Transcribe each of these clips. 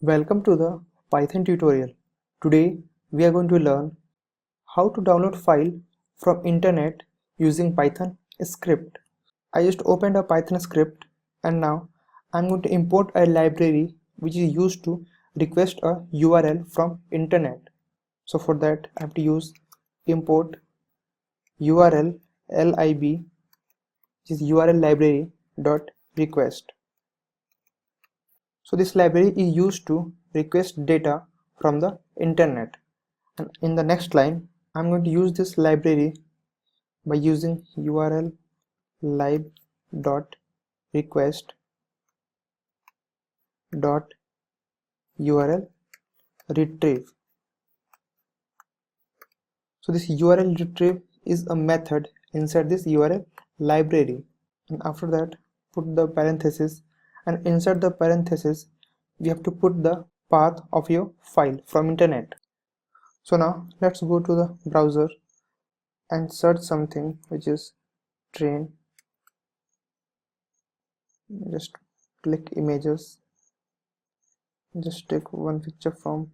Welcome to the Python tutorial. Today we are going to learn how to download file from internet using Python script. I just opened a Python script and now I'm going to import a library which is used to request a URL from internet. So for that I have to use import URL lib, which is URL library dot request. So this library is used to request data from the internet, and in the next line I'm going to use this library by using URL lib dot request dot URL retrieve. So this URL retrieve is a method inside this URL library, and after that put the parenthesis, and inside the parenthesis we have to put the path of your file from internet. So now let's go to the browser and search something which is train. Just click images, just take one picture from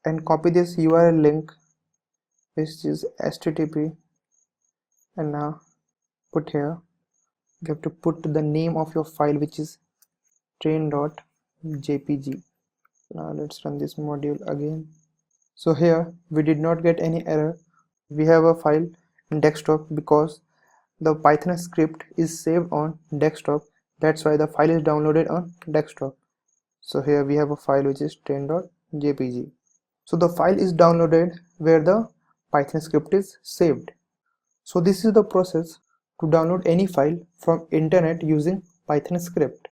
and copy this URL link, which is http, and now put here. You have to put the name of your file, which is train.jpg. Now let's run this module again. So here we did not get any error. We have a file in desktop because the Python script is saved on desktop. That's why the file is downloaded on desktop. So here we have a file which is train.jpg. So the file is downloaded where the Python script is saved. So this is the process to download any file from internet using Python script.